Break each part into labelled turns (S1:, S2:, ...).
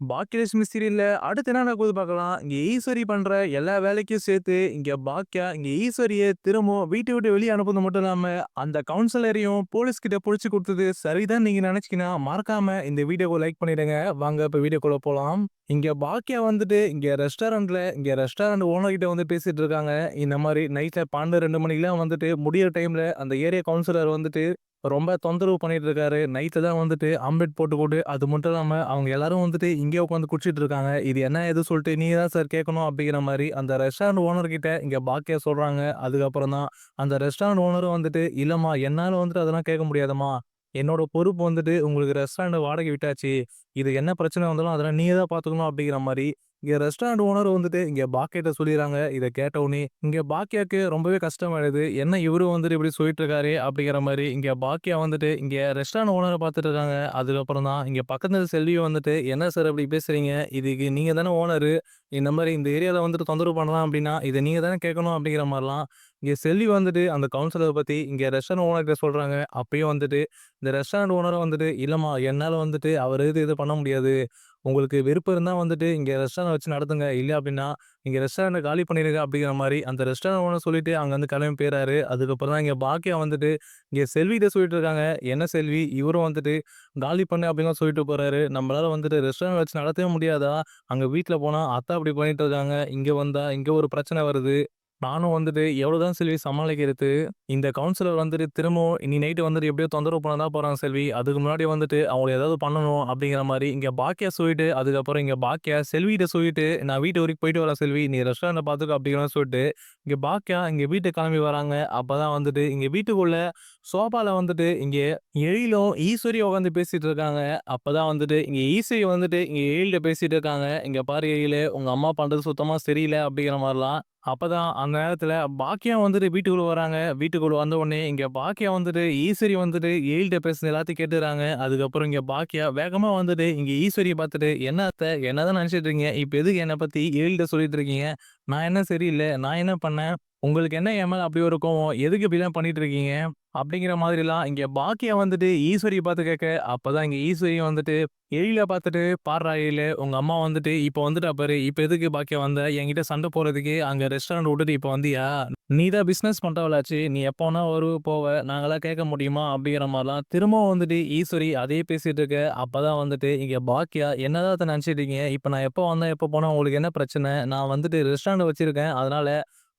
S1: பாக்கியலட்சுமி சீரியல்ல அடுத்து என்ன நடக்குது பார்க்கலாம். இங்க ஈஸ்வரி பண்ற எல்லா வேலைக்கும் சேர்த்து, இங்க பாக்கியா இங்க ஈஸ்வரிய திரும்பவும் வீட்ட விட்டு வெளிய அனுப்புனது மட்டும் இல்லாம, அந்த கவுன்சிலரையும் போலீஸ் கிட்ட புடிச்சு குடுத்தது சரிதான் நீங்க நினைச்சீங்கன்னா, மறக்காம இந்த வீடியோவ லைக் பண்ணிடுங்க. வாங்க இப்ப வீடியோக்குள்ள போலாம். இங்க பாக்கியா வந்துட்டு இங்க ரெஸ்டாரண்ட் ஓனர் கிட்ட வந்து பேசிட்டு இருக்காங்க. இந்த மாரி நைட்ல 12, 2 மணிக்கெல்லாம் வந்துட்டு முடியிற டைம்ல அந்த ஏரியா கவுன்சிலர் வந்துட்டு ரொம்ப தொந்தரவு பண்ணிட்டு இருக்காரு. நைட்ல தான் வந்துட்டு ஆம்லெட் போட்டு அது மட்டும் இல்லாம அவங்க எல்லாரும் வந்துட்டு இங்கேயே உட்காந்து குடிச்சிட்டு இருக்காங்க. இது என்ன ஏது சொல்லிட்டு நீங்க தான் சார் கேட்கணும் அப்படிங்கிற மாரி அந்த ரெஸ்டாரண்ட் ஓனர் கிட்ட இங்க பாக்கியா சொல்றாங்க. அதுக்கப்புறம் தான் அந்த ரெஸ்டாரண்ட் ஓனரும் வந்துட்டு, "இல்லம்மா என்னால வந்துட்டு அதெல்லாம் கேட்க முடியாதும்மா. என்னோட பொறுப்பு வந்துட்டு உங்களுக்கு ரெஸ்டாரண்ட் வாடகை விட்டாச்சு. இது என்ன பிரச்சனை வந்தாலும் அதெல்லாம் நீங்க தான் பார்த்துக்கணும்." அப்படிங்கிற மாரி இங்க ரெஸ்டாரண்ட் ஓனர் வந்துட்டு இங்க பாக்கியாட்ட சொல்லிர்றாங்க. இத கேட்டவுனே இங்க பாக்கியாக்கு ரொம்பவே கஷ்டமாயிடுது. என்ன இவரு வந்துட்டு இப்படி சொல்லிட்டு இருக்காரே அப்படிங்கிற மாரி இங்க பாக்கியா வந்துட்டு இங்க ரெஸ்டாரண்ட் ஓனர பார்த்துட்டு இருக்காங்க. அதுக்கப்புறம் தான் இங்க பக்கத்துல செல்வி வந்துட்டு, "என்ன சார் இப்படி பேசுறீங்க? இதுக்கு நீங்க தானே ஓனரு. இந்த மாரி இந்த ஏரியால வந்துட்டு தொந்தரவு பண்ணலாம் அப்படின்னா, இத நீங்க தானே கேட்கணும்." அப்படிங்கிற மாரிலாம் இங்க செல்வி வந்துட்டு அந்த கவுன்சிலர பத்தி இங்க ரெஸ்டாரண்ட் ஓனர்ட்ட சொல்றாங்க. அப்பயும் வந்துட்டு இந்த ரெஸ்டாரண்ட் ஓனரும் வந்துட்டு, "இல்லம்மா என்னால வந்துட்டு அவரு இது பண்ண முடியாது. உங்களுக்கு விருப்பம் இருந்தா வந்துட்டு இங்க ரெஸ்டாரண்ட் வச்சு நடத்துங்க. இல்ல அப்டின்னா, நீங்க ரெஸ்டாரண்ட்ட காலி பண்ணிடுங்க." அப்படிங்கிற மாரி அந்த ரெஸ்டாரண்ட் ஓனர் சொல்லிட்டு அங்கருந்து கிளம்பி போயிறாரு. அதுக்கப்புறம் தான் இங்க பாக்கியா வந்துட்டு இங்க செல்விட்ட சொல்லிட்டு இருக்காங்க. "என்ன செல்வி, இவரும் வந்துட்டு காலி பண்ணு அப்படின்லாம் சொல்லிட்டு போறாரு. நம்மளால வந்துட்டு ரெஸ்டாரண்ட் வச்சு நடத்தவே முடியாதா? அங்க வீட்ல போனா அத்தை அப்படி பண்ணிட்டு இருக்காங்க. இங்க வந்தா இங்க ஒரு பிரச்சனை வருது. நானும் வந்துட்டு எவ்வளோதான் செல்வி சமாளிக்கிறது? இந்த கவுன்சிலர் வந்துட்டு திரும்பவும் இன்னி நைட்டு வந்துட்டு எப்படியோ தொந்தரவு பண்ண தான் போறாங்க செல்வி. அதுக்கு முன்னாடி வந்துட்டு அவங்கள ஏதாவது பண்ணணும்." அப்படிங்கிற மாரி இங்க பாக்கியா சொல்லிட்டு, அதுக்கப்புறம் இங்க பாக்கியா செல்விட்ட சொல்லிட்டு, "நான் வீட்டு வரைக்கும் போயிட்டு வரேன் செல்வி. நீ ரெஸ்டாரண்ட்ட பார்த்துக்கோ." அப்படிங்கிற மாரி சொல்லிட்டு, இங்க பாக்கியா இங்க வீட்டுக்கு கிளம்பி வராங்க. அப்பதான் வந்துட்டு இங்க வீட்டுக்குள்ள சோபால வந்துட்டு இங்க எழிலும், ஈஸ்வரியும் உட்காந்து பேசிட்டு இருக்காங்க. அப்பதான் வந்துட்டு இங்க ஈஸ்வரி வந்துட்டு இங்க எழில்ட்ட பேசிட்டு இருக்காங்க. "இங்க பாரு எழிலு, உங்க அம்மா பண்றது சுத்தமா சரியில்ல." அப்படிங்கிற மாரிலாம். அப்பதான் அந்த நேரத்துல பாக்கியா வந்துட்டு வீட்டுக்குள்ள வராங்க. வீட்டுக்குள்ள வந்த உடனே இங்க பாக்கியா வந்துட்டு ஈஸ்வரி வந்துட்டு எழில்ட்ட பேசுனது எல்லாத்தையும் கேட்டுர்றாங்க. அதுக்கப்புறம் இங்க பாக்கியா வேகமா வந்துட்டு இங்க ஈஸ்வரிய பார்த்துட்டு, "என்ன அத்த என்னதான் நினைச்சிட்டு இருக்கீங்க? இப்ப எதுக்கு என்ன பத்தி எழில்ட்ட சொல்லிட்டு இருக்கீங்க? நான் என்ன சரியில்ல? நான் என்ன பண்ணேன்? உங்களுக்கு என்ன என் மேல அப்படி ஒரு கோவம்? எதுக்கு இப்படிலாம் பண்ணிட்டு இருக்கீங்க?" அப்படிங்கிற மாதிரிலாம் இங்க பாக்கியா வந்துட்டு ஈஸ்வரிய பார்த்து கேட்க, அப்பதான் இங்க ஈஸ்வரியும் வந்துட்டு எழில பார்த்துட்டு, "பார்றா எழிலு, உங்க அம்மா வந்துட்டு இப்ப வந்துட்டா பாரு. இப்ப எதுக்கு பாக்கியா வந்த? என்கிட்ட சண்டை போடுறதுக்கு அங்க ரெஸ்டாரண்ட் விட்டுட்டு இப்ப வந்தியா? நீ தான் பிசினஸ் பண்றவளாச்சே. நீ எப்ப வேணா வருவ, போவ. நாங்கலாம் கேட்க முடியுமா?" அப்படிங்கிற மாரிலாம் திரும்பவும் வந்துட்டு ஈஸ்வரி அதே பேசிட்டு இருக்க. அப்பதான் வந்துட்டு இங்க பாக்கியா, "என்னதான் அத்த நினைச்சிட்டு இருக்கீங்க? இப்ப நான் எப்ப வந்தேன், எப்ப போனேன் உங்களுக்கு என்ன பிரச்சனை? நான் வந்துட்டு ரெஸ்டாரண்ட் வச்சிருக்கேன். அதனால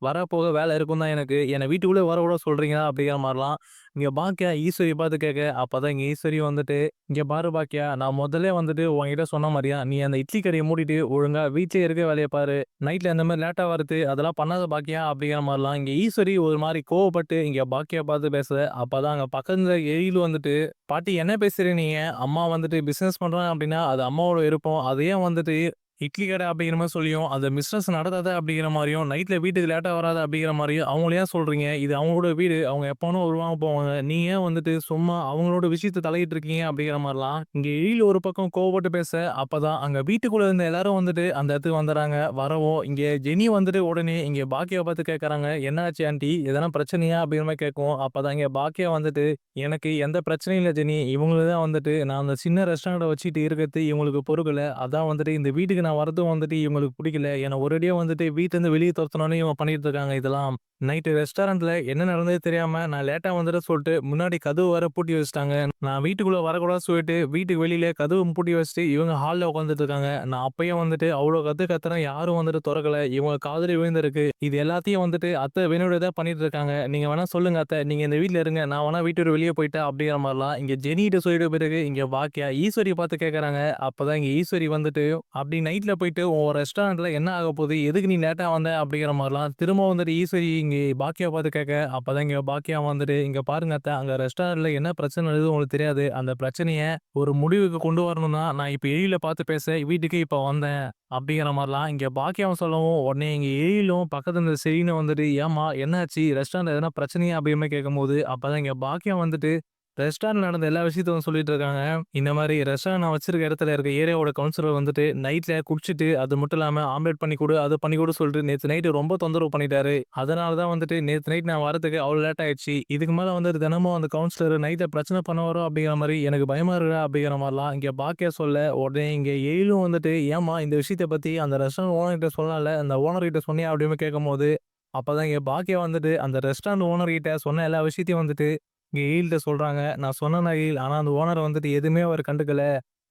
S1: வரப்போக வேலை இருக்கும் தான் எனக்கு. என்ன வீட்டுக்குள்ளே வரவிட சொல்றீங்களா?" அப்படிங்கிற மாரிலாம் இங்க பாக்கியா ஈஸ்வரிய பார்த்து கேட்க, அப்பதான் இங்க ஈஸ்வரி வந்துட்டு, "இங்க பாரு பாக்கியா, நான் முதல்லயே வந்துட்டு உன்கிட்ட சொன்ன மாரியா, நீ அந்த இட்லி கடைய மூடிட்டு ஒழுங்கா வீட்லயே இருக்க வேலைய பாரு. நைட்ல இந்த மாரி லேட்டா வரது அதெல்லாம் பண்ணாத பாக்கியா." அப்படிங்கிற மாரிலாம் இங்க ஈஸ்வரி ஒரு மாரி கோவப்பட்டு இங்க பாக்கியா பார்த்து பேச, அப்பதான் அங்க பக்கத்துல எழில் வந்துட்டு, "பாட்டி என்ன பேசுறீங்க நீங்க? அம்மா வந்துட்டு பிசினஸ் பண்றாங்க அப்படின்னா, அது அம்மாவோட விருப்பம். அது ஏன் வந்துட்டு இட்லி கடை அப்படிங்கிற மாரி சொல்லியும், அந்த பிசினஸ் நடத்தாத அப்படிங்கிற மாரியும், நைட்ல வீட்டுக்கு லேட்டா வராத அப்படிங்கிற மாரியும் அவங்கள ஏன் சொல்றீங்க? இது அவங்களோட வீடு. அவங்க எப்ப வேணா வருவாங்க, போவாங்க. நீங்க ஏன் வந்துட்டு சும்மா அவங்களோட விஷயத்த தலையிட்டு இருக்கீங்க?" அப்படிங்கிற மாரிலாம் இங்க எழில் ஒரு பக்கம் கோவப்பட்டு பேச, அப்பதான் அங்க வீட்டுக்குள்ள இருந்த எல்லாரும் வந்துட்டு அந்த இடத்துக்கு வந்துர்றாங்க. வரவும் இங்க ஜெனி வந்துட்டு உடனே இங்க பாக்கியாவ பார்த்து கேட்கறாங்க. "என்ன ஆச்சு ஆன்டி? எதனா பிரச்சனையா?" அப்படிங்கிற மாரி கேட்கவும், அப்பதான் இங்க பாக்கியா வந்துட்டு, "எனக்கு எந்த பிரச்சனையும் இல்ல ஜெனி. இவங்களுக்கு தான் வந்துட்டு நான் அந்த சின்ன ரெஸ்டாரண்ட்ட வச்சுட்டு இருக்கிறது இவங்களுக்கு பொறுக்கல. அதான் வந்துட்டு இந்த வீட்டுக்கு நான் வரதும் வந்துட்டு இவங்களுக்கு புடிக்கல. என்ன ஒரேடியா வந்துட்டு வீட்லருந்து வெளிய தொரத்தணும்னு இவங்க பண்ணிட்டு இருக்காங்க இதெல்லாம். நைட்டு ரெஸ்டாரண்ட்ல என்ன நடந்தது தெரியாம நான் லேட்டா வந்துட்டேன்னு சொல்லிட்டு முன்னாடி கதவு வேற பூட்டி வச்சுட்டாங்க. நான் வீட்டுக்குள்ள வரக்கூடாதுன்னு சொல்லிட்டு வீட்டுக்கு வெளியில கதவு பூட்டி வச்சுட்டு இவங்க ஹால்ல உட்காந்துட்டு இருக்காங்க. நான் அப்பயும் வந்துட்டு அவ்ளோ கத்துறேன். யாரும் வந்துட்டு தொறக்கல. இவங்க காதுல விழுந்திருக்கு. இது எல்லாத்தையும் வந்துட்டு அத்தை வேணும்னே தான் பண்ணிட்டு இருக்காங்க. நீங்க வேணா சொல்லுங்க அத்தை. நீங்க இந்த வீட்ல இருங்க. நான் வேணா வீட்ட விட்டு வெளிய போயிட்டேன்." அப்படிங்கிற மாரிலாம் இங்க ஜெனிட்ட சொல்லிட்ட பிறகு இங்க பாக்கியா ஈஸ்வரிய பார்த்து கேட்கறாங்க. அப்பதான் இங்க ஈஸ்வரி வந்துட்டு, "அப்படி நைட்ல போயிட்டு உன் ரெஸ்டாரண்ட்ல என்ன ஆகப்போகுது? எதுக்கு நீ லேட்டா வந்த?" அப்படிங்கிற மாரிலாம் திரும்ப வந்துட்டு ஈஸ்வரி இங்க பாக்கியாவ பார்த்து கேட்க, அப்பதான் இங்க பாக்கியா வந்துட்டு, "இங்க பாருங்க அத்தை, அங்க ரெஸ்டாரண்ட்ல என்ன பிரச்சனை நடக்குதுன்னு உங்களுக்கு தெரியாது. அந்த பிரச்சனைய ஒரு முடிவுக்கு கொண்டு வரணும்னா, நான் இப்ப எழில பார்த்து பேச வீட்டுக்கு இப்ப வந்தேன்." அப்படிங்கிற மாரிலாம் இங்க பாக்கியாவும் சொல்லவும், உடனே இங்க எழிலும் பக்கத்துல இருந்த செலினும் வந்துட்டு, "ஏம்மா என்னாச்சு? ரெஸ்டாரண்ட்ல எதனா பிரச்சனையா?" அப்படிங்கிற மாரி கேட்கும்போது, அப்பதான் இங்க பாக்கியா வந்துட்டு, ரெஸ்டாரண்ட் நடந்த எல்லா விஷயத்தையும் சொல்லிட்டு இருக்காங்க. இந்த மாரி ரெஸ்டாரண்ட் நான் வச்சிருக்க இடத்துல இருக்க ஏரியாவோட கவுன்சிலர் வந்துட்டு நைட்ல குடிச்சிட்டு, அது மட்டும் இல்லாம ஆம்லெட் பண்ணி குடு, அது பண்ணி குடு சொல்லிட்டு நேத்து நைட்டு ரொம்ப தொந்தரவு பண்ணிட்டாரு. அதனால தான் வந்துட்டு நேத்து நைட் நான் வரதுக்கு அவ்வளோ லேட் ஆயிடுச்சு. இதுக்கு மேல வந்துட்டு தினமும் அந்த கவுன்சிலர் நைட்ல பிரச்சனை பண்ணுவாரோ அப்படிங்கிற மாரி எனக்கு பயமா இருக்குடா அப்படிங்கிற மாரிலாம் இங்க பாக்கியா சொல்ல, உடனே இங்க எழிலும் வந்துட்டு ஏம்மா இந்த விஷயத்த பத்தி அந்த ரெஸ்டாரண்ட் ஓனர் கிட்ட சொல்லலாம்ல, அந்த ஓனர் கிட்ட சொன்னியா அப்படின்னு கேட்கும்போது, அப்பதான் இங்க பாக்கியா வந்துட்டு அந்த ரெஸ்டாரண்ட் ஓனர் கிட்ட சொன்ன எல்லா விஷயத்தையும் வந்துட்டு இங்க எழில்ட்ட சொல்றாங்க. நான் சொன்னேன் எழில். ஆனா அந்த ஓனர் வந்துட்டு எதுவுமே அவரு கண்டுக்கல.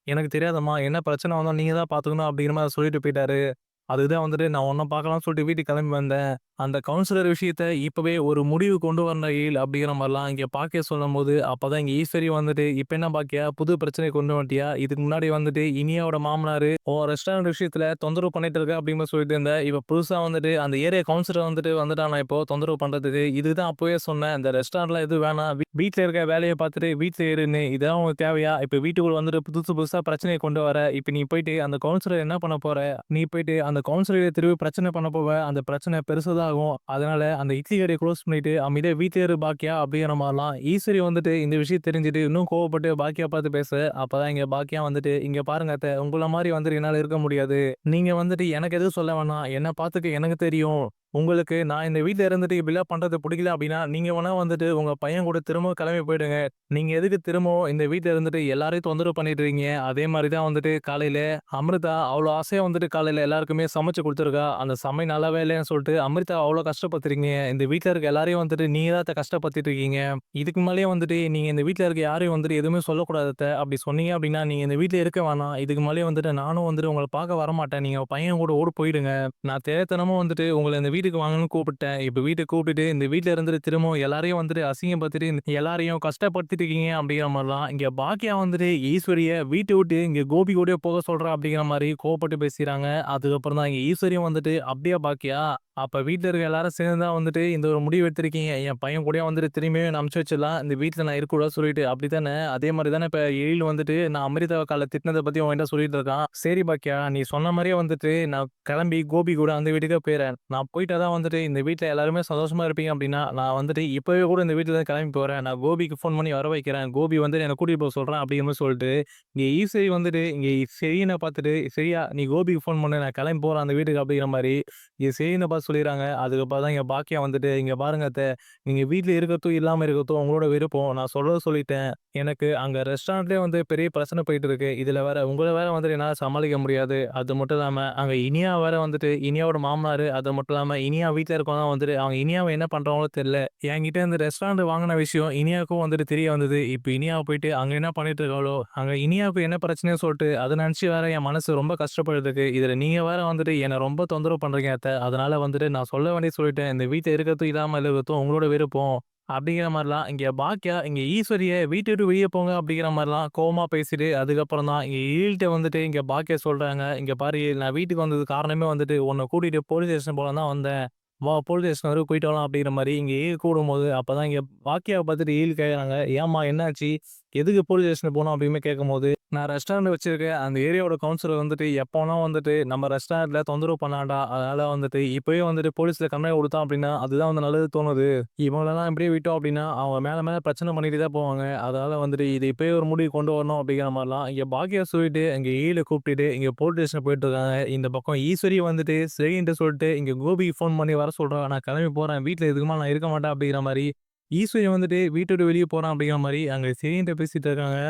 S1: எனக்கு தெரியாதம்மா, என்ன பிரச்சனை வந்தாலும் நீங்க தான் பார்த்துக்கணும் அப்படிங்கிற மாரி சொல்லிட்டு போயிட்டாரு. அதுதான் வந்துட்டு நான் உன்ன பார்க்கலாம்னு சொல்லிட்டு வீட்டுக்கு கிளம்பி வந்தேன். அந்த கவுன்சிலர் விஷயத்த இப்பவே ஒரு முடிவு கொண்டு வரணும் எழில் அப்படிங்கிற மாரிலாம் இங்க பாக்கியா சொல்லும்போது, அப்பதான் இங்க ஈஸ்வரி வந்துட்டு, "இப்ப என்ன பாக்கியா புது பிரச்சனைய கொண்டு வந்துட்டியா? இதுக்கு முன்னாடி வந்துட்டு இனியாவோட மாமனாரு உன் ரெஸ்டாரண்ட் விஷயத்துல தொந்தரவு பண்ணிட்டு இருக்க அப்படின்னு சொல்லிட்டு இருந்த. இப்ப புதுசா வந்துட்டு அந்த ஏரியா கவுன்சிலர் வந்துட்டானா இப்போ தொந்தரவு பண்றதுக்கு. இதுதான் அப்பவே சொன்னேன். இந்த ரெஸ்டாரண்ட்லாம் எதுவும் வேணாம். வீட்ல இருக்க வேலைய பார்த்துட்டு வீட்ல இருன்னு. இதெல்லாம் உனக்கு தேவையா? இப்ப வீட்டுக்குள்ள வந்துட்டு புதுசு புதுசா பிரச்சனைய கொண்டு வர. இப்ப நீ போயிட்டு அந்த கவுன்சிலர் என்ன பண்ண போற? நீ போயிட்டு அந்த கவுன்சிலர திரும்பி பிரச்சனை பண்ண போவ. அந்த பிரச்சனை பெருசுதான் ஆகும். அதனால அந்த இட்லி கடைய குளோஸ் பண்ணிட்டு அமைதியா வீட்லயே இரு பாக்கியா அப்படிங்கிற மாரிலாம் ஈஸ்வரி வந்துட்டு இந்த விஷயம் தெரிஞ்சுட்டு இன்னும் கோவப்பட்டு பாக்கியா பார்த்து பேச, அப்பதான் இங்க பாக்கியா வந்துட்டு, "இங்க பாருங்க அத்த, உங்கள மாரி வந்துட்டு என்னால இருக்க முடியாது. நீங்க வந்துட்டு எனக்கு எதுவும் சொல்ல வேணாம். என்ன பார்த்துக்க எனக்கு தெரியும். உங்களுக்கு நான் இந்த வீட்ல இருந்துட்டு இப்படிலாம் பண்றது புடிக்கல அப்படின்னா, நீங்க வேணா வந்துட்டு உங்க பையன் கூட திரும்ப கிளம்பி போயிடுங்க. நீங்க எதுக்கு திரும்பவும் இந்த வீட்ல இருந்துட்டு எல்லாரையும் தொந்தரவு பண்ணிட்டு இருக்கீங்க?" அதே மாரி தான் வந்துட்டு காலையில அமிர்தா அவ்வளோ ஆசையா வந்துட்டு காலையில எல்லாருக்குமே சமைச்சு குடுத்துருக்கா. அந்த சமையல் நல்லாவே இல்லைன்னு சொல்லிட்டு அமிர்தா அவ்வளோ கஷ்டப்படுத்துறீங்க. இந்த வீட்ல இருக்க எல்லாரையும் வந்துட்டு நீங்க தான் அத்த கஷ்டப்படுத்திட்டு இருக்கீங்க. இதுக்கு மேலயும் வந்துட்டு நீங்க இந்த வீட்ல இருக்க யாரையும் வந்துட்டு எதுவுமே சொல்லக்கூடாது அத்த. அப்படி சொன்னீங்க அப்படின்னா, நீங்க இந்த வீட்ல இருக்க வேணாம். இதுக்கு மேலயும் வந்துட்டு நானும் வந்துட்டு உங்கள பார்க்க வரமாட்டேன். நீங்க பையன் கூட ஓடி போயிடுங்க. நான் தெரியாத்தனமா வந்துட்டு உங்கள இந்த வீட்டுக்கு வாங்கன்னு கூப்பிட்டேன். இப்ப வீட்டுக்கு கூப்பிட்டுட்டு இந்த வீட்ல இருந்துட்டு திரும்பவும் எல்லாரையும் வந்துட்டு அசிங்கப்படுத்திட்டு, எல்லாரையும் கஷ்டப்படுத்திட்டு இருக்கீங்க அப்படிங்கிற மாரிலாம் இங்க பாக்கியா வந்துட்டு ஈஸ்வரிய வீட்ட விட்டு இங்க கோபி கூடயே போக சொல்றா அப்படிங்கிற மாரி கோவப்பட்டு பேசிறாங்க. அதுக்கப்புறம் தான் இங்க ஈஸ்வரியும் வந்துட்டு, "அப்படியா பாக்கியா? அப்ப வீட்ல இருக்க எல்லாரும் சேர்ந்து தான் வந்துட்டு இந்த ஒரு முடிவு எடுத்திருக்கீங்க. என் பையன் கூடயே வந்துட்டு திரும்பியும் என்ன அனுப்பிச்சு வச்சிடலாம். இந்த வீட்ல நான் இருக்கக்கூடாதுன்னு சொல்லிட்டு. அப்படித்தானே? அதே மாரி தானே இப்ப எழில் வந்துட்டு நான் அமிர்தாவ காலைல திட்டினத பத்தி உன்கிட்ட சொல்லிட்டு இருக்கான். சரி பாக்கியா, நீ சொன்ன மாரியே வந்துட்டு நான் கிளம்பி கோபி கூட அந்த வீட்டுக்கே போயிறேன். நான் போயிட்டா தான் வந்துட்டு இந்த வீட்ல எல்லாருமே சந்தோஷமா இருப்பீங்க அப்படின்னா, நான் வந்துட்டு இப்பவே கூட இந்த வீட்ல இருந்து கிளம்பி போறேன். நான் கோபிக்கு ஃபோன் பண்ணி வர வைக்கிறேன். கோபி வந்து என்ன கூட்டிட்டு போக சொல்றான் அப்படிங்கிற மாரி சொல்லிட்டு, இங்க ஈசரி வந்துட்டு இங்க செரின பார்த்துட்டு, "சரியா நீ கோபிக்கு ஃபோன் பண்ணு. நான் கிளம்பி போறேன் அந்த வீட்டுக்கு" அப்படிங்கிற மாரி இங்க செரின பார்த்து சொல்லிறாங்க. அதுக்கப்புறம் தான் இங்க பாக்கியா வந்துட்டு, "இங்க பாருங்க அத்த, நீங்க வீட்ல இருக்கட்டும், இல்லாம இருக்கட்டும் உங்களோட விருப்பம். நான் சொல்றத சொல்லிட்டேன். எனக்கு அங்க ரெஸ்டாரண்ட்லயே வந்து பெரிய பிரச்சனை போயிட்டு இருக்கு. இதுல வேற உங்கள வேற வந்துட்டு என்னால சமாளிக்க முடியாது. அது மட்டும் இல்லாம அங்க இனியா வேற வந்துட்டு இனியாவோட மாமனாரு, அது மட்டும் இல்லாம இனியா வீட்ல இருக்கவங்க வந்துட்டு அவங்க இனியாவ என்ன பண்றாங்களோ தெரியல. என்கிட்ட இந்த ரெஸ்டாரண்ட் வாங்குன விஷயம் இனியாவுக்கும் வந்துட்டு தெரிய வந்தது. இப்ப இனியாவ போயிட்டு அங்க என்ன பண்ணிட்டு இருக்காளோ, அங்க இனியாவுக்கு என்ன பிரச்சனைன்னு சொல்லிட்டு அத நினைச்சு வேற என் மனசு ரொம்ப கஷ்டப்படுதுக்கு. இதுல நீங்க வேற வந்துட்டு என்ன ரொம்ப தொந்தரவு பண்றீங்க அத்த. அதனால வந்துட்டு நான் சொல்ல வேண்டியது சொல்லிட்டேன். இந்த வீட்ல இருக்கறதும், இல்லாம இருக்கறதும் உங்களோட விருப்பம்." அப்படிங்கிற மாரிலாம் இங்க பாக்கியா, இங்க ஈஸ்வரிய வீட்ட விட்டு வெளிய போங்க அப்படிங்கிற மாரிலாம் கோவமா பேசிட்டு, அதுக்கப்புறம் தான் இங்க எழில்ட்ட வந்துட்டு இங்க பாக்கியா சொல்றாங்க, "இங்க பாரு எழில், நான் வீட்டுக்கு வந்ததுக்கு காரணமே வந்துட்டு உன்ன கூட்டிட்டு போலீஸ் ஸ்டேஷன் போலான்னு தான் வந்தேன். வா போலீஸ் ஸ்டேஷன் வரைக்கும் போயிட்டு வரலாம்." அப்படிங்கிற மாரி இங்க எழில் கூடும்போது, அப்பதான் இங்க பாக்கியாவ பார்த்துட்டு எழில் கேட்கறாங்க, "ஏம்மா என்னாச்சு? எதுக்கு போலீஸ் ஸ்டேஷன் போனோம்?" அப்படின்னு கேட்கும்போது, "நான் ரெஸ்டாரண்ட் வச்சிருக்கேன். அந்த ஏரியாவோட கவுன்சிலர் வந்துட்டு எப்ப வேணா வந்துட்டு நம்ம ரெஸ்டாரண்ட்ல தொந்தரவு பண்ணலாம்டா. அதனால வந்துட்டு இப்பவே வந்துட்டு போலீஸ்ல கம்ப்ளைண்ட் குடுத்தான் அப்படின்னா, அதுதான் வந்து நல்லது தோணுது. இவங்களலாம் இப்படியே விட்டோம் அப்படின்னா, அவங்க மேல மேல பிரச்சனை பண்ணிட்டு தான் போவாங்க. அதனால வந்துட்டு இது இப்பயே ஒரு முடிவு கொண்டு வரணும்." அப்படிங்கிற மாரிலாம் இங்க பாக்கியா சொல்லிட்டு, இங்க எழில கூப்பிட்டுட்டு இங்க போலீஸ் ஸ்டேஷன் போயிட்டு இருக்காங்க. இந்த பக்கம் ஈஸ்வரி வந்துட்டு சரின்ட்டு சொல்லிட்டு இங்க கோபிக்கு ஃபோன் பண்ணி வர சொல்றா. "நான் கிளம்பி போறேன். வீட்ல இதுக்கு மேல நான் இருக்க மாட்டேன்." அப்படிங்கிற மாரி ஈஸ்வரி வந்துட்டு வீட்ட விட்டு வெளிய போறான் அப்படிங்கிற மாரி அங்க சரின்ட்டு பேசிட்டு இருக்காங்க.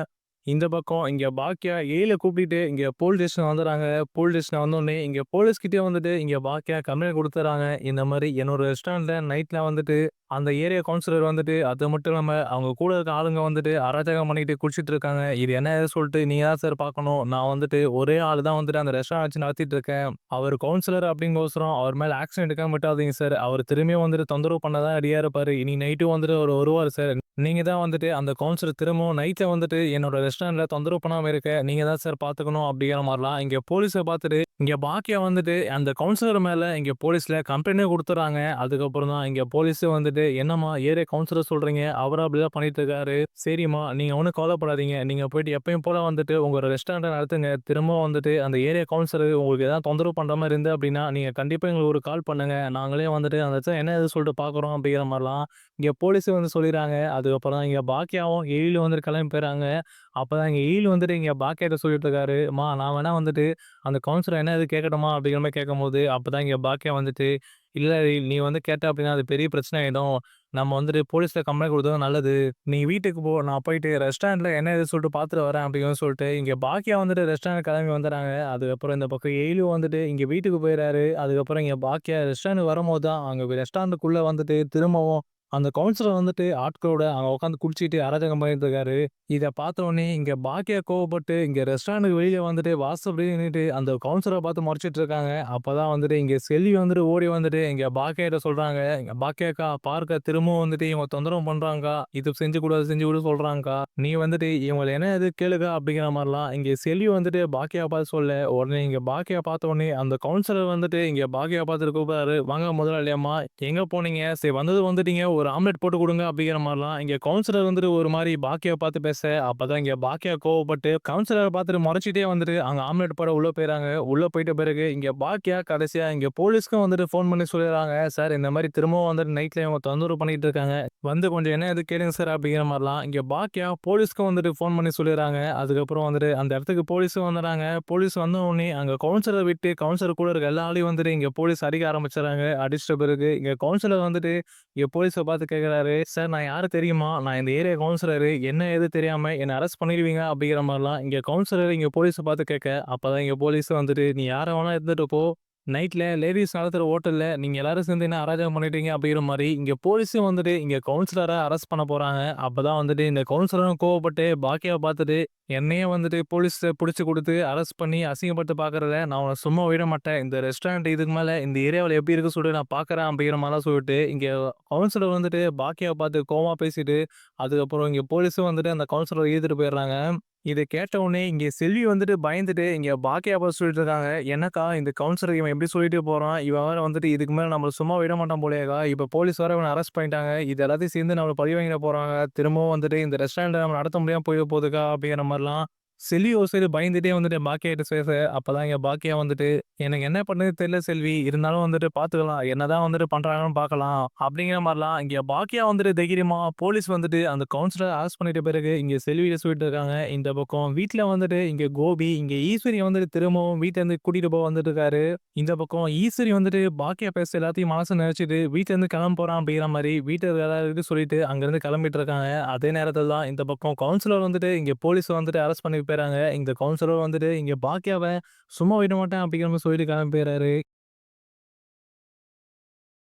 S1: இந்த பக்கம் இங்க பாக்கியா எழில கூப்பிட்டுட்டு இங்க போலீஸ் ஸ்டேஷன் வந்துடுறாங்க. போலீஸ் ஸ்டேஷன் வந்தோனே இங்க போலீஸ்கிட்டயே வந்துட்டு இங்க பாக்கியா கம்ப்ளைண்ட் குடுத்துறாங்க. இந்த மாரி என்னோட ரெஸ்டாரண்ட்ல நைட்ல வந்துட்டு அந்த ஏரியா கவுன்சிலர் வந்துட்டு, அது மட்டும் இல்லாம அவங்க கூட இருக்க ஆளுங்க வந்துட்டு அராஜகம் பண்ணிட்டு குடிச்சிட்டு இருக்காங்க. இது என்ன ஏதுன்னு சொல்லிட்டு நீங்க தான் சார் பார்க்கணும். நான் வந்துட்டு ஒரே ஆள் தான் வந்துட்டு அந்த ரெஸ்டாரண்ட் வச்சு நடத்திட்டு இருக்கேன். அவர் கவுன்சிலர் அப்படிங்கோசரம் அவர் மேல ஆக்ஷன் எடுக்காம விட்டாதீங்க சார். அவர் திரும்பியும் வந்துட்டு தொந்தரவு பண்ண தான் ரெடியா இருப்பாரு. இன்னைக்கு நைட்டும் வந்துட்டு அவரு வருவாரு சார். நீங்க தான் வந்துட்டு அந்த கவுன்சிலர் திரும்பவும் நைட்ல வந்துட்டு என்னோட ரெஸ்டாரண்ட்ல தொந்தரவு பண்ணாம இருக்க நீங்க தான் சார் பார்த்துக்கணும்." அப்படிங்கிற மாரிலாம் இங்க போலீஸ பார்த்துட்டு இங்க பாக்கியா வந்துட்டு அந்த கவுன்சிலர் மேல இங்க போலீஸ்ல கம்ப்ளைண்டே குடுத்துறாங்க. அதுக்கப்புறம் தான் இங்க போலீஸே வந்துட்டு, "என்னம்மா ஏரியா கவுன்சிலர் சொல்றீங்க, அவரும் அப்படிதான் பண்ணிட்டு இருக்காரு. சரிம்மா, நீங்க ஒண்ணும் கவலைப்படாதீங்க. நீங்க போயிட்டு எப்பயும் போல வந்துட்டு உங்க ரெஸ்டாரண்ட்ட நடத்துங்க. திரும்பவும் வந்துட்டு அந்த ஏரியா கவுன்சிலர் உங்களுக்கு ஏதாவது தொந்தரவு பண்ற மாரி இருந்து அப்படின்னா, நீங்க கண்டிப்பா எங்களுக்கு ஒரு கால் பண்ணுங்க. நாங்களே வந்துட்டு அந்த இடத்துல என்ன ஏதுன்னு சொல்லிட்டு பார்க்குறோம்." அப்படிங்கிற மாரிலாம் இங்க போலீஸே வந்து சொல்லிறாங்க. அதுக்கப்புறம் தான் இங்க பாக்கியாவும், எழிலும் வந்துட்டு கிளம்பி போயிறாங்க. அப்பதான் இங்க எழில் வந்துட்டு இங்க பாக்கியாட்ட சொல்லிட்டு இருக்காரு, "அம்மா நான் வேணா வந்துட்டு அந்த கவுன்சிலர் என்ன ஏது கேட்கட்டுமா?" அப்படிங்கிற மாரி கேட்கும்போது, அப்பதான் இங்க பாக்கியா வந்துட்டு, "இல்ல நீ வந்து கேட்ட அப்படின்னா அது பெரிய பிரச்சனை ஆயிடும். நம்ம வந்துட்டு போலீஸ்ல கம்ப்ளைண்ட் குடுத்தா நல்லது. நீ வீட்டுக்கு போ. நான் போயிட்டு ரெஸ்டாரண்ட்ல என்ன ஏதுன்னு சொல்லிட்டு பார்த்துட்டு வரேன்." அப்படிங்கிற மாரி சொல்லிட்டு, இங்க பாக்கியா வந்துட்டு ரெஸ்டாரண்ட் கிளம்பி வந்துர்றாங்க. அதுக்கப்புறம் இந்த பக்கம் எழிலும் வந்துட்டு இங்க வீட்டுக்கு போயிறாரு. அதுக்கப்புறம் இங்க பாக்கியா ரெஸ்டாரண்ட் வரும்போது தான், அங்க ரெஸ்டாரண்ட்டுக்குள்ள வந்துட்டு திரும்பவும் அந்த கவுன்சிலர் வந்துட்டு ஆட்களோட அங்க உட்காந்து குடிச்சிட்டு அராஜகம் பண்ணிட்டு இருக்காரு. இத பார்த்தோனே இங்க பாக்கியா கோவப்பட்டு இங்க ரெஸ்டாரண்ட்க்கு வெளிய வந்துட்டு வாசப்படியே நின்னுட்டு அந்த கவுன்சிலர பார்த்து முறைச்சிட்டு இருக்காங்க. அப்பதான் வந்துட்டு இங்க செல்வி வந்துட்டு ஓடி வந்துட்டு இங்க பாக்கியாட்ட சொல்றாங்க. "இங்க பாக்கியாக்கா பாருக்கா திரும்பவும் வந்துட்டு இவங்க தொந்தரவு பண்றாங்கக்கா. இது செஞ்சு குடு, அது செஞ்சு குடு சொல்றாங்கக்கா. நீ வந்துட்டு இவங்கள என்ன ஏது கேளுக்கா" அப்படிங்கிற மாரிலாம் இங்க செல்வி வந்துட்டு பாக்கியாவ பார்த்து சொல்ல, உடனே இங்க பாக்கியா பார்த்தோனே அந்த கவுன்சிலர் வந்துட்டு இங்க பாக்கியாவ பார்த்துட்டு கூப்பிடுறாரு. "வாங்க முதலாளி அம்மா, எங்க போனீங்க? சரி வந்தது வந்துட்டீங்க. ஒரு ஆம்லெட் போட்டு குடுங்க" அப்படிங்கிற மாரிலாம் இங்க கவுன்சிலர் வந்துட்டு ஒரு மாரி பாக்கியாவ பார்த்து பேச, அப்பதான் இங்க பாக்கியா கோவப்பட்டு கவுன்சிலர பார்த்துட்டு முறைச்சிட்டே வந்துட்டு அங்க ஆம்லெட் போட உள்ள போயிறாங்க. உள்ள போயிட்ட பிறகு இங்க பாக்கியா கடைசியா இங்க போலீஸ்க்கும் வந்துட்டு ஃபோன் பண்ணி சொல்லிடுறாங்க. "சார் இந்த மாரி திரும்பவும் வந்துட்டு நைட்ல இவங்க தொந்தரவு பண்ணிட்டு இருக்காங்க. வந்து கொஞ்சம் என்ன ஏது கேளுங்க சார்" அப்படிங்கிற மாரிலாம் இங்க பாக்கியா போலீஸ்க்கும் வந்துட்டு ஃபோன் பண்ணி சொல்லிடுறாங்க. அதுக்கப்புறம் வந்துட்டு அந்த இடத்துக்கு போலீஸும் வந்துடுறாங்க. போலீஸ் வந்த உடனே அங்க கவுன்சிலர விட்டு கவுன்சிலர் கூட இருக்க எல்லா ஆளையும் வந்துட்டு இங்க போலீஸ் அடிக்க ஆரம்பிச்சுடுறாங்க. அடிச்சிட்ட பிறகு இங்க கவுன்சிலர் வந்துட்டு இங்க போலீஸ பார்த்து கேட்குறாரு, "சார் நான் யாரு தெரியுமா? நான் இந்த ஏரியா கவுன்சிலரு. என்ன ஏது தெரியாம என்ன அரெஸ்ட் பண்ணிருவீங்க?" அப்படிங்கிற மாரிலாம் இங்க கவுன்சிலர் இங்க போலீஸ பார்த்து கேட்க, அப்பதான் இங்க போலீஸ் வந்துட்டு, "நீ யார வேணா இருந்துட்டு போ. நைட்ல லேடீஸ் நடத்துற ஹோட்டல்ல நீங்க எல்லாரும் சேர்ந்து என்ன அராஜகம் பண்ணிட்டீங்க?" அப்படிங்கிற மாரி இங்க போலீஸும் வந்துட்டு இங்க கவுன்சிலர அரெஸ்ட் பண்ண போறாங்க. அப்பதான் வந்துட்டு இந்த கவுன்சிலரும் கோவப்பட்டு பாக்கியாவ பார்த்துட்டு, "என்னையே வந்துட்டு போலீஸ்ல புடிச்சு குடுத்து அரெஸ்ட் பண்ணி அசிங்கப்படுத்த பார்க்குறத நான் உன்ன சும்மா விட மாட்டேன். இந்த ரெஸ்டாரண்ட் இதுக்கு மேல இந்த ஏரியாவுல எப்படி இருக்குன்னு சொல்லிட்டு நான் பார்க்குறேன்." அப்படிங்கிற மாரிலாம் சொல்லிட்டு இங்க கவுன்சிலர் வந்துட்டு பாக்கியாவ பார்த்து கோவமா பேசிட்டு, அதுக்கப்புறம் இங்க போலீஸும் வந்துட்டு அந்த கவுன்சிலர இழுத்துட்டு போயிடுறாங்க. இத கேட்ட உடனே இங்க செல்வி வந்துட்டு பயந்துட்டு இங்க பாக்கியா பார்த்து சொல்லிட்டு இருக்காங்க, "என்னக்கா இந்த கவுன்சிலர் இவன் இப்படி சொல்லிட்டு போறான். இவன் வேற வந்துட்டு இதுக்கு மேல நம்மள சும்மா விட மாட்டான் போலயேக்கா. இப்ப போலீஸ் வேற இவன அரெஸ்ட் பண்ணிட்டாங்க. இது எல்லாத்தையும் சேர்ந்து நம்மள பழி வாங்கிட போறாங்க. திரும்பவும் வந்துட்டு இந்த ரெஸ்டாரண்ட்ட நம்ம நடத்த முடியாம போயிற போதுக்கா" அப்படிங்கிற மாரிலாம் செல்வி ஒரு சைடு பயந்துட்டே வந்துட்டு பாக்கியா கிட்ட பேச, அப்பதான் இங்க பாக்கியா வந்துட்டு, "எனக்கு என்ன பண்ணது தெரியல செல்வி. இருந்தாலும் வந்துட்டு பார்த்துக்கலாம். என்னதான் வந்துட்டு பண்றாங்கன்னு பார்க்கலாம்." அப்படிங்கிற மாரிலாம் இங்க பாக்கியா வந்துட்டு தைரியமா போலீஸ் வந்துட்டு அந்த கவுன்சிலர அரெஸ்ட் பண்ணிட்ட பிறகு இங்க செல்விட்ட சொல்லிட்டு இருக்காங்க. இந்த பக்கம் வீட்ல வந்துட்டு இங்க கோபி, இங்க ஈஸ்வரிய வந்துட்டு திரும்பவும் வீட்லருந்து கூட்டிட்டு போக வந்துட்டு இருக்காரு. இந்த பக்கம் ஈஸ்வரி வந்துட்டு பாக்கியா பேச எல்லாத்தையும் மனசுல நினைச்சுட்டு வீட்லருந்து கிளம்ப போறான் அப்படிங்கிற மாரி வீட்ல இருக்க எல்லாருக்கும் சொல்லிட்டு அங்கருந்து கிளம்பிட்டு இருக்காங்க. அதே நேரத்துல தான் இந்த பக்கம் கவுன்சிலர் வந்துட்டு இங்க போலீஸ் வந்துட்டு அரெஸ்ட் பண்ணி போயிறாங்க. இந்த கவுன்சிலர் வந்துட்டு இங்க பாக்கியாவ சும்மா விட மாட்டேன் அப்படிங்கிற மாரி சொல்லிட்டு கிளம்பி போயிறாரு.